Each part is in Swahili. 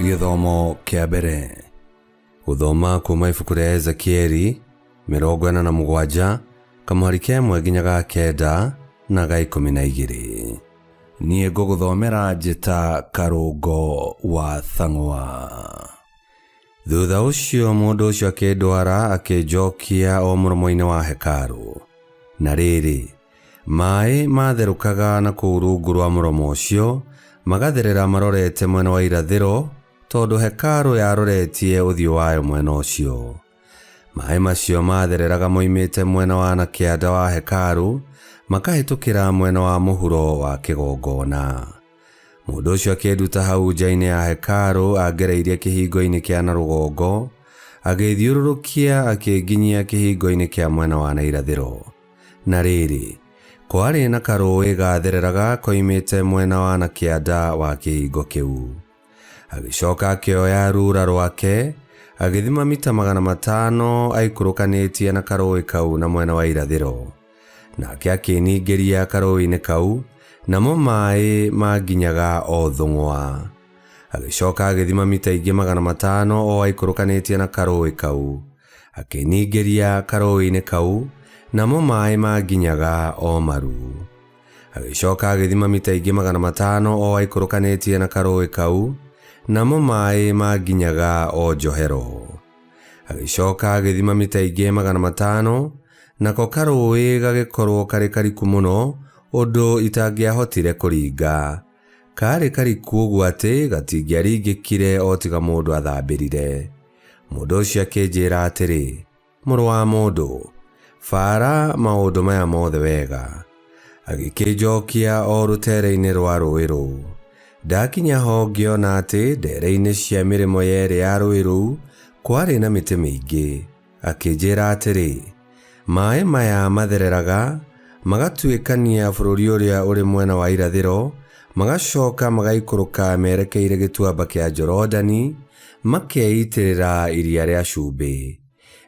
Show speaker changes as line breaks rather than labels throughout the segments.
Githomo kia mbere guthoma kuma ibuku ria Ezekieli 47 kamuhari kemwe nginya ga kenda na ga 12. Nie nguguthomera njita Karungo wa Thang'wa. Thutha ucio mundu ucio akindwara akinjokia o muromo-ini wa hekaru. Na riri mai matherukaga na kuu rungu rwa muromo ucio magatherera marorete mwena wa irathiro tondu hekaru yaroretie uthio wayo mwena ucio. Mai macio mathereraga moimite mwena wa na kianda wa hekaru makahitukira mwena wa muhuro wa kigongona. Mundu ucio akinduta hau nja-ini ya hekaru agereirie kihingo-ini kia na rugongo agithiururukia akinginyia kihingo-ini kia mwena wa na irathiro. Na riri kwari na karũĩ gathereraga koimite mwena wa na kianda wa kihingo kiu. Agicoka akioya rura rwake agithima mita 500 aikurukanitie na karũĩ kau na mwena wa irathiro. Nake akiningiria karũĩ-ini kau namo mai manginyaga o Thung'wa. Agicoka agithima mita ingi 500 o aikurukanitie na karũĩ kau akiningiria karũĩ-ini kau namo mai manginyaga o Maru. Agicoka agithima mita ingi 500 o aikurukanitie na karũĩ kau namo mai manginyaga o Njohero. Agicoka agithima mita ingi 500 nako karũĩ gagikorwo kari kariku muno undu itangiahotire kuringa. Kari kariku uguo ati gatingiaringikire o tiga mundu athambirire. Mundu ucio akinjira atiri, muru wa mundu, fara maundu maya mothe wega. Agikinjokia o rutere-ini rwa rũĩ rũu. Ndakinya ho ngiona ati ndere-ini cia mirimo yeri ya rũĩ rũu kwari na miti miingi. Akinjira atiri, mai maya mathereraga magatuikania bururi uria uri mwena wa irathiro magacoka magaikuruka merekeire gituamba kia Jorodani makeitirira iria ria Cumbi.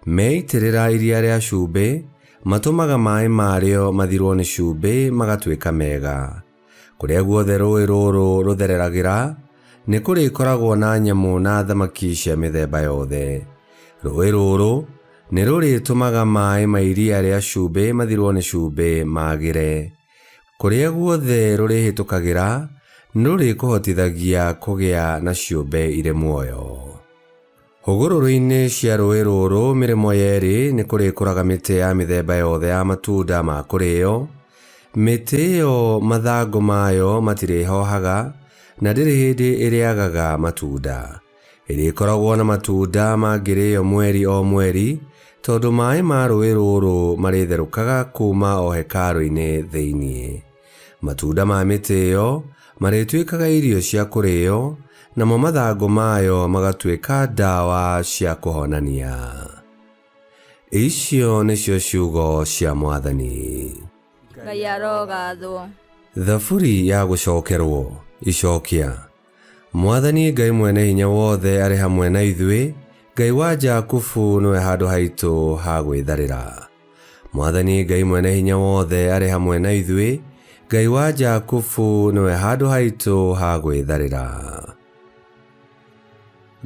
Meitirira iria ria Cumbi matumaga mai mario mathirwo ni cumbi magatuika mega. Kuria guothe rũĩ rũrũ ruthereragira ni kurikoragwo na nyamu na thamaki cia mithemba yothe. Rũĩ rũrũ ni ruritumaga mai ma iria ria Cumbi mathirwo ni cumbi magire. Kuria guothe rurihitukagira ni rurikuhotithagia kugia na ciumbe ire muoyo. Hũgũrũrũ-inĩ cia rũĩ rũrũ mirimo yeri ni kurikũraga miti ya mithemba yothe ya matunda ma kũrĩo. Miti iyo mathangu mayo matirihohaga na ndiri hindi iriagaga matunda. Irikoragwo na matunda mangĩrĩo mweri o mweri tondu mai ma rũĩ rũrũ maritherũkaga kuma o hekaru-ini thiini. Matunda ma miti iyo marituikaga irio cia kũrĩo namo mathangu mayo magatuika ndawa cia kuhonania. Icio nicio ciugo cia Mwathani.
Ngai arogathwo.
Thaburi ya gucokerwo. Icokia. Mwathani Ngai mwene hinya wothe ari hamwe na ithuĩ. Ngai wa Jakubu niwe handu haitu ha gwĩtharĩra. Mwathani Ngai mwene hinya wothe ari hamwe na ithuĩ. Ngai wa Jakubu niwe handu haitu ha gwĩtharĩra.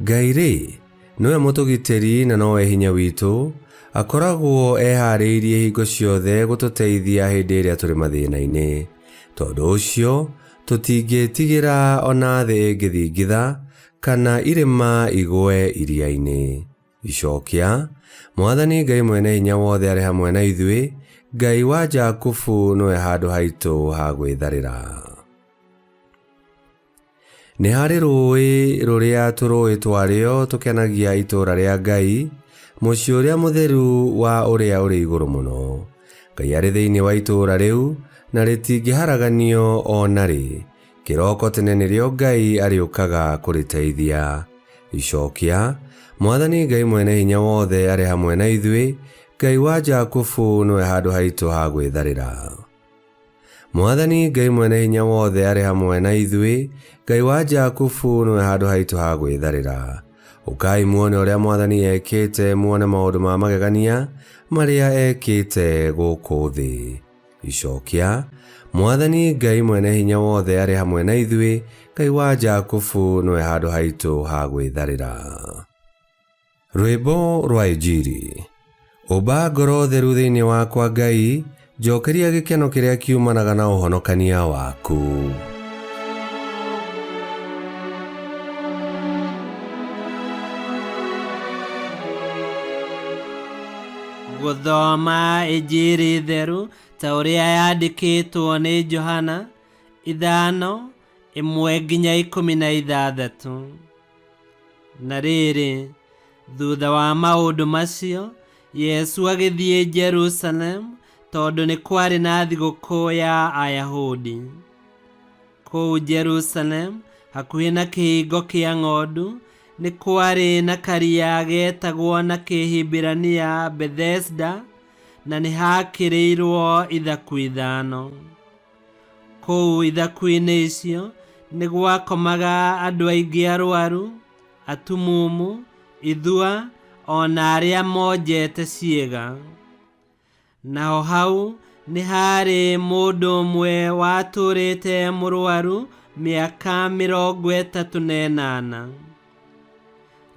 Ngai-rĩ niwe mũtũgitĩri na nowe hinya witũ, akoragwo eharĩirie hingo ciothe gũtũteithia hĩndĩ ĩrĩa tũrĩ mathĩna-inĩ. Tondũ ũcio tũtingĩtigĩra ona thĩ ĩngĩthingitha kana irĩma igwe iria-inĩ. Icokia. Mwathani Ngai mwene hinya wothe ari hamwe na ithuĩ. Ngai wa Jakubu niwe handu haitu ha gwĩtharĩra. Nĩ harĩ rũĩ rũrĩa tũrũĩ twarĩo tũkenagia itũũra rĩa Ngai, mũciĩ ũrĩa mũtheru wa ũrĩa ũrĩ igũrũ mũno. Ngai arĩ thĩinĩ wa itũũra rĩu na rĩtingĩharaganio o narĩ. Kĩroko tene nĩrĩo Ngai arĩũkaga kũrĩteithia. Icokia. Mwathani Ngai mwene hinya wothe ari hamwe na ithuĩ. Ngai wa Jakubu niwe handu haitu ha gwĩtharĩra. Mwathani Ngai mwene hinya wothe ari hamwe na ithuĩ. Ngai wa Jakubu niwe handu haitu ha gwĩtharĩra. Ukai muone ũrĩa Mwathani ekĩte, muone maũndũ ma magegania marĩa ekĩte gũkũ thĩ. Icokia. Mwathani Ngai mwene hinya wothe arĩ hamwe na ithuĩ. Ngai wa Jakubu nĩwe handũ haitũ ha gwĩtharĩra. Rwĩmbo rwa Injiri. Ũmba ngoro theru thĩinĩ wakwa Ngai, njokeria gĩkeno kĩrĩa kiumanaga na ũhonokania waku.
Gũthoma Injiri theru ta ũrĩa yandĩkĩtwo nĩ Johana 5:1-16. Na rĩrĩ, thutha wa maũndũ macio, Yesu agĩthiĩ Jerusalemu tondũ nĩ kwarĩ na thigũkũ ya Ayahudi. Kũu Jerusalemu, hakuhĩ na kĩhingo kĩa ng'ondu, nĩ kwarĩ na karia getagwo na Kĩhibirania Bethesda, na nĩ hakĩrĩirwo ithaku 5. Kũu ithaku-inĩ icio nĩ gwakomaga andũ aingĩ arwaru, atumumu, ithua, ona arĩa monjete ciĩga. Naho hau nĩ harĩ mũndũ ũmwe watũrĩte mũrwaru mĩaka 38.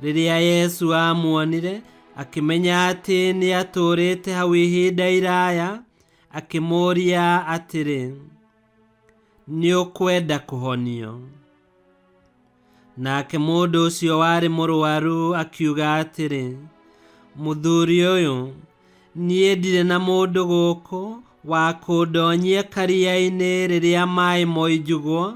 Rĩrĩa Yesu amuonire, akĩmenya atĩ nĩ atũrĩte hau ihinda iraya, akĩmũũria atĩrĩ, nĩ ũkwenda kũhonio? Nake mũndũ ũcio warĩ mũrwaru akiuga atĩrĩ, mũthuri ũyũ, niĩ ndirĩ na mũndũ gũkũ wa kũndonyia karia-inĩ rĩrĩa maĩ moinjugwo.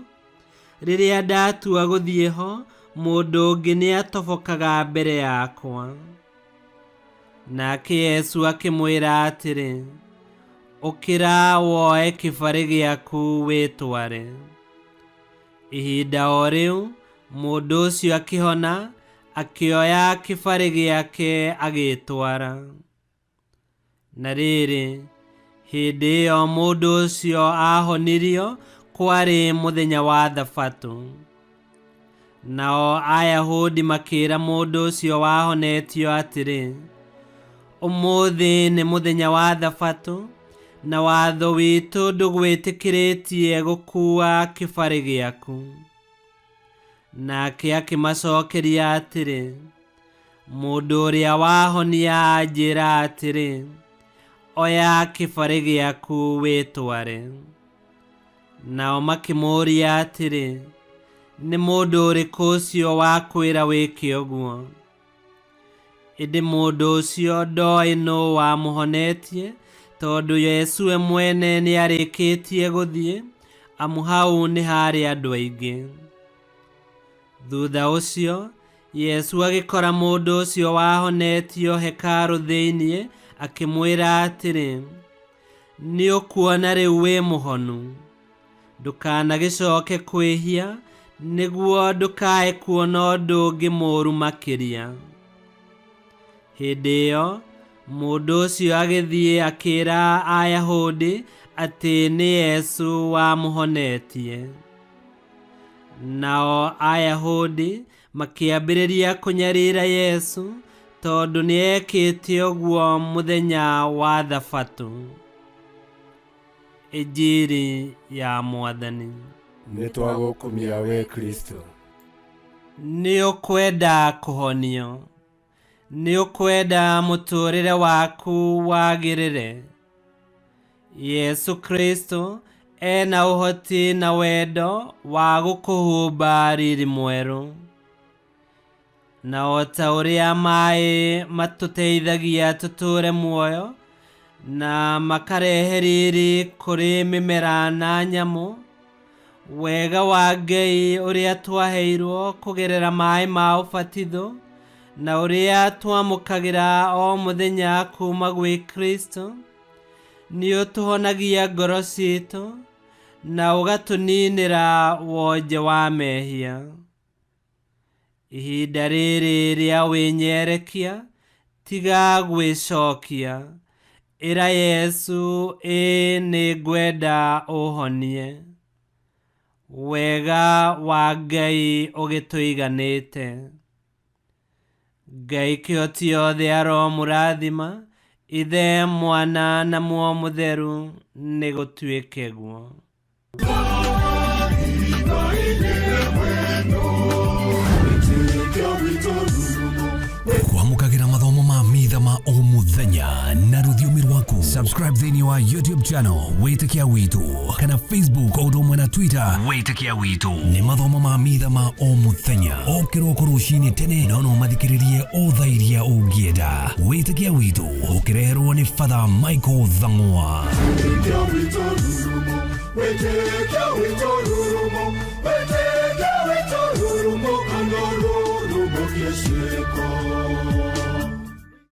Rĩrĩa ndatua gũthiĩ ho, mũndũ ũngĩ nĩ atobokaga mbere yakwa. Nake Yesu akĩmwĩra atĩrĩ, ũkĩra woe kĩbarĩ gĩaku wĩtware. Ihinda o rĩu, mũndũ ũcio akĩhona, akĩoya kĩbarĩ gĩake agĩtwara. Na rĩrĩ, hĩndĩ ĩyo mũndũ ũcio ahonirio kwarĩ mũthenya wa Thabatũ. Nao Ayahudi makĩĩra mũndũ ũcio wahonetio atĩrĩ, ũmũthĩ nĩ mũthenya wa Thabatũ, na watho witũ ndũgwĩtĩkĩrĩtie gũkuua kĩbarĩ gĩaku. Nake akĩmacokeria atĩrĩ, mũndũ ũrĩa wahonia anjĩra atĩrĩ, oya kĩbarĩ gĩaku wĩtware. Nao makĩmũũria atĩrĩ, nĩ mũndũ ũrĩkũ ũcio wakwĩra wĩke ũguo? Ĩndĩ mũndũ ũcio ndoĩ nũũ wamũhonetie, tondũ Yesu we mwene nĩ arĩkĩtie gũthiĩ, amu hau nĩ harĩ andũ aingĩ. Thutha ũcio, Yesu agĩkora mũndũ ũcio wahonetio hekarũ thĩinĩ, akĩmwĩra atĩrĩ, nĩ ũkuona rĩu wĩ mũhonu. Ndũkanagĩcoke kwĩhia, nĩguo ndũkae kuona ũndũ ũngĩ mũũru makĩria. Hĩndĩ ĩyo, mũndũ ũcio agĩthiĩ akĩĩra Ayahudi atĩ nĩ Yesu wamũhonetie. Nao Ayahudi makĩambĩrĩria kũnyarira Yesu tondũ nĩ ekĩte ũguo mũthenya wa Thabatũ. Injiri ya Mwathani.
Nĩ twagũkumia we Kristo.
Nĩ ũkwenda kũhonio? Nĩ ũkwenda mũtũũrĩre waku wagĩrĩre? Yesu Kristo ena ũhoti na wendo wa gũkũhumba riri mwerũ. Na o ta ũrĩa maĩ matũteithagia tũtũũre muoyo na makarehe riri kũrĩ mĩmera na nyamũ, wega wa Ngai ũrĩa twaheirwo kũgerera maĩ ma ũbatitho na ũrĩa twamũkagĩra o mũthenya kuma gwĩ Kristo, nĩ ũtũhonagia ngoro citũ na ũgatũninĩra wonje wa mehia. Ihinda rĩrĩ rĩa wĩnyerekia, tiga gwĩcokia, ĩra Yesu, nĩ ngwenda ũhonie. Wega wa Ngai ũgĩtũiganĩte. Ngai kĩhoti yothe aromũrathima, Ithe, Mwana na Muoyo Mũtheru, nĩ gũtuĩke guo.
muthenya na rũthiomi rwaku. Subscribe thĩinĩ wa YouTube channel Wĩtĩkia Witũ kana Facebook o ũndũ na Twitter Wĩtĩkia Witũ. Nĩ mathomo ma mitha ma o muthenya o kĩroko rũcinĩ tene no mathikĩrĩrie o thaa iria ũngĩenda. Wĩtĩkia Witũ ũkĩreherwo nĩ Father Michael Thang'wa. Wĩtĩkia Witũ.